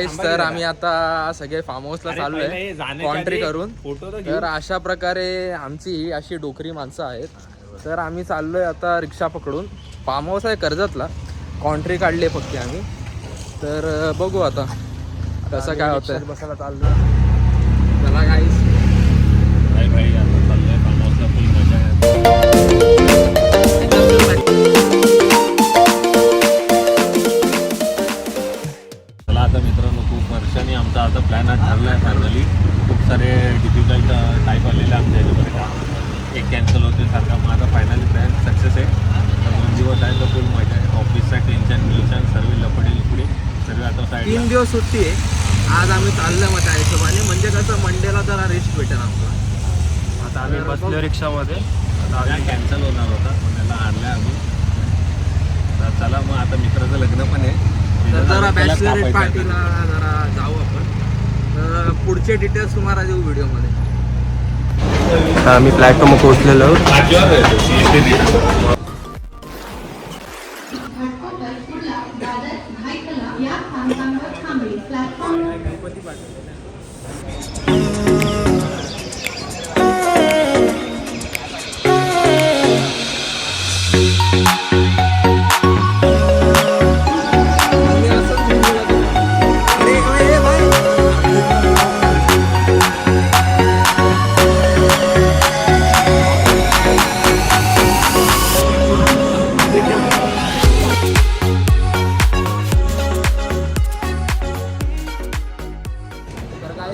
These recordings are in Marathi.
गाईस, तर आम्ही आता सगळे फार्म हाऊसला चाललोय कॉन्ट्री करून. तर अशा प्रकारे आमची ही अशी डोकरी माणसं आहेत. तर आम्ही चाललोय आता रिक्षा पकडून. फार्म हाऊस आहे कर्जतला, कॉन्ट्री काढली फक्त आम्ही. तर बघू आता कसं काय होतंय. बसायला चाललोय. चला गाईस. भाई आता चाललोय फार्म हाऊसला, फुल मजा आहे. आता मित्रांनो, खूप वर्षांनी आमचा आता प्लॅन आज ठरला आहे फायनली. खूप सारे डिफिकल्ट टाईप आलेले आमच्या ह्याच्यामध्ये का एक कॅन्सल होते सारखा. मग आता फायनली प्लॅन सक्सेस आहे. तर 2 दिवस आहे तर फुल मजा आहे. ऑफिसचा टेन्शन सर्व लपडे सर्व आता साईड. 3 दिवस सुट्टी आहे. आज आम्ही चाललोय मग त्या हिशोबाने, म्हणजे कसं मंडेला जरा रेस्ट भेटेल आमचा. आता आम्ही बसलो रिक्षामध्ये. आता आम्ही कॅन्सल होणार होता पण त्याला आणलं आम्ही. तर चला मग आता मित्राचं लग्न पण आहे. तर जरा बॅचलर पार्टीला जरा जाऊ आपण. तर पुढचे डिटेल्स तुम्हाला देऊ व्हिडिओमध्ये. आम्ही प्लॅटफॉर्म पोहोचलेलो.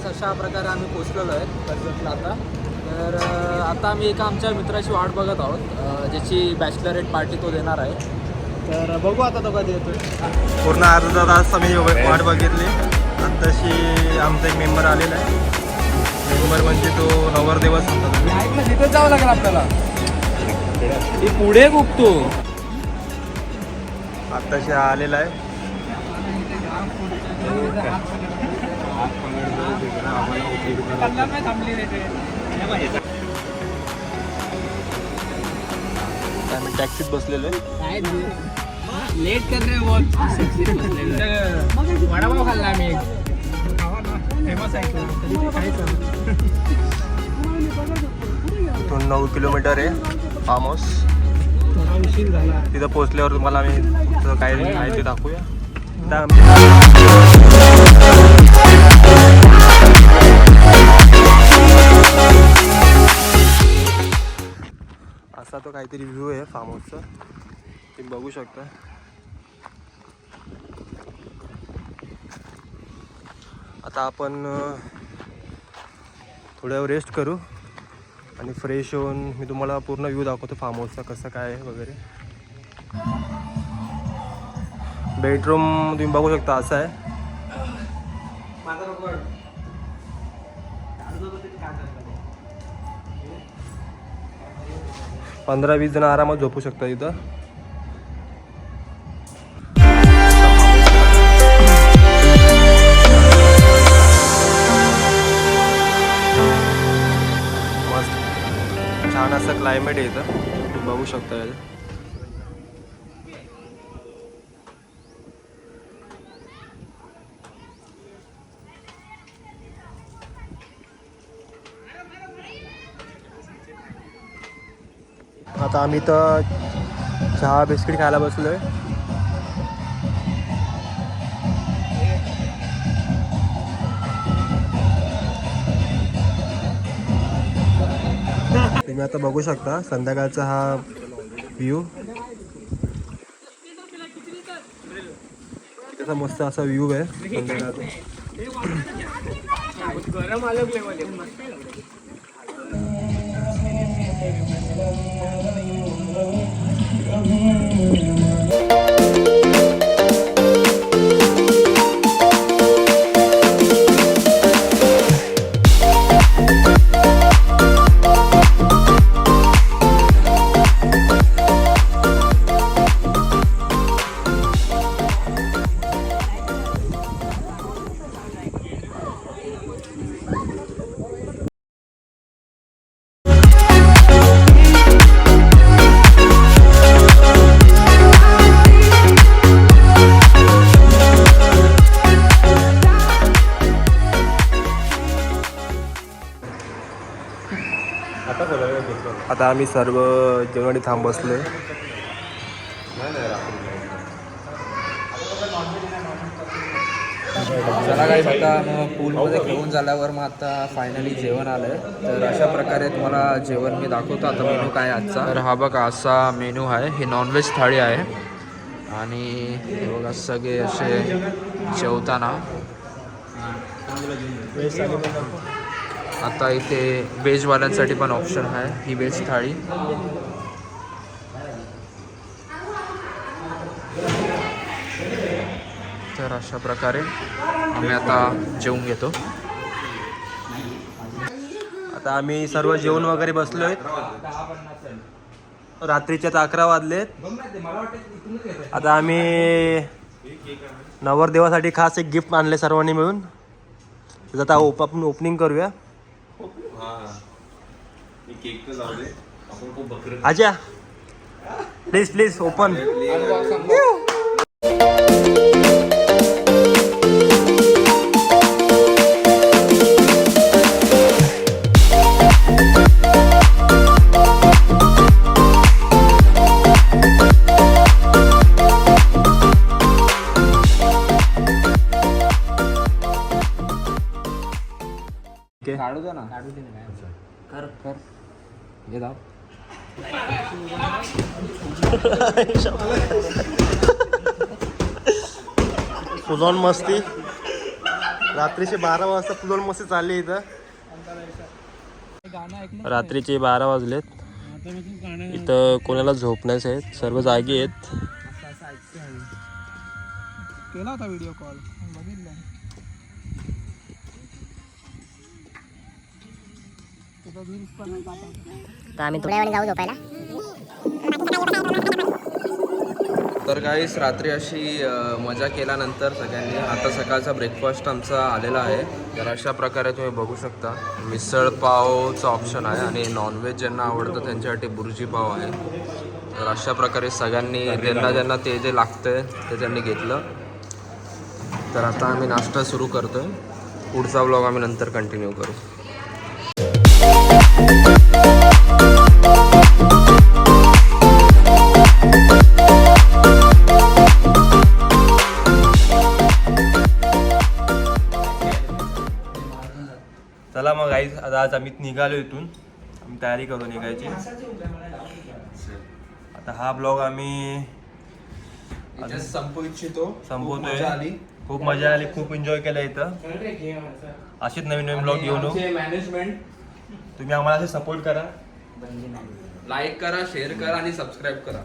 अशा प्रकारे आम्ही पोचलेलो आहे कर्जतला आता. तर आता आम्ही एका आमच्या मित्राची वाट बघत आहोत, ज्याची बॅचलरेट पार्टी तो देणार आहे. तर बघू आता तो कधी येतोय. पूर्ण अर्धा तास आम्ही वाट बघितली. आत्ताशी आमचा एक मेंबर आलेला आहे. मेंबर म्हणजे तो नवरदेवच होता. तिथेच जावं लागेल आपल्याला. ती पुढे गुपतो. आत्ताशी आलेला आहे. आम्ही टॅक्सीत बसलेलो आहे. लेट कर रे बहुत. वडापाव खाल्ला आम्ही. फेमस आहे. 9 किलोमीटर आहे फार्म हाऊस. तिथं पोहोचल्यावर तुम्हाला आम्ही काही माहिती दाखवूया. असा तो काहीतरी व्ह्यू आहे फार्म हाऊसचा, तुम्ही बघू शकता. आता आपण थोड्या रेस्ट करू आणि फ्रेश होऊन मी तुम्हाला पूर्ण व्ह्यू दाखवतो फार्म हाऊसचा कसं काय आहे वगैरे. बेडरूम तुम्ही बघू शकता असा आहे. 15-20 जण आरामात झोपू शकता इथं. मस्त छान असं क्लायमेट आहे इथं, तुम्ही बघू शकता. आता आम्ही तर चहा बिस्किट खायला बसलोय. तुम्ही आता बघू शकता संध्याकाळचा हा व्ह्यू. त्याचा मस्त असा व्ह्यू आहे संध्याकाळचा. आता आम्ही सर्व जेवणासाठी थांब बसलोय. चला काय आता मग पूलमध्ये खेळून झाल्यावर मग आता फायनली जेवण आलं आहे. तर अशा प्रकारे तुम्हाला जेवण मी दाखवतो आता मेनू काय आजचा. तर हा बघा असा मेनू आहे. ही नॉनव्हेज थाळी आहे आणि हे बघा सगळे असे जेवताना. आता इथे व्हेजवाल्यांसाठी पण ऑप्शन आहे ही व्हेज थाळी. तर अशा प्रकारे आम्ही आता जेवून घेतो. आता आम्ही सर्व जेवण वगैरे बसलोय. रात्रीचे 11 वाजलेत. आता आम्ही नवरदेवासाठी खास एक गिफ्ट आणले सर्वांनी मिळून. त्याचं आता आपण ओपनिंग करूया. आजा प्लीज प्लीज ओपन. काढू दे ना. कर कर हे दाव. फुलॉन मस्ती. रात्रीचे 12 वाजता फुलॉन मस्ती चालली इथं. रात्रीचे 12 वाजलेत. इथं कोणाला झोपण्याच आहेत, सर्व जागी आहेत. केला होता व्हिडिओ कॉल बघितलं. तर आम्ही थोड्या वेळाने जाऊ झोपायला. तर काहीच रात्री अशी मजा केल्यानंतर सगळ्यांनी आता सकाळचा ब्रेकफास्ट आमचा आलेला आहे. तर अशा प्रकारे तुम्ही बघू शकता मिसळ पावचा ऑप्शन आहे आणि नॉनव्हेज ज्यांना आवडतं त्यांच्यासाठी बुर्जी पाव आहे. तर अशा प्रकारे सगळ्यांनी ज्यांना ज्यांना ते जे लागतं ते त्यांनी घेतलं. तर आता आम्ही नाश्ता सुरू करतो आहे. पुढचा व्लॉग आम्ही नंतर कंटिन्यू करू. चला मग गाईज, आता आज आम्ही निघालो इथून. आम्ही तयारी करू निघायची. आता हा ब्लॉग आम्ही संपू इच्छितो. संपवतोय. खूप मजा आली, खूप एन्जॉय केलं इथं. असेच नवीन नवीन ब्लॉग घेऊन मॅनेजमेंट तुम्ही आम्हाला असे सपोर्ट करा. लाईक करा, शेअर करा आणि सबस्क्राईब करा.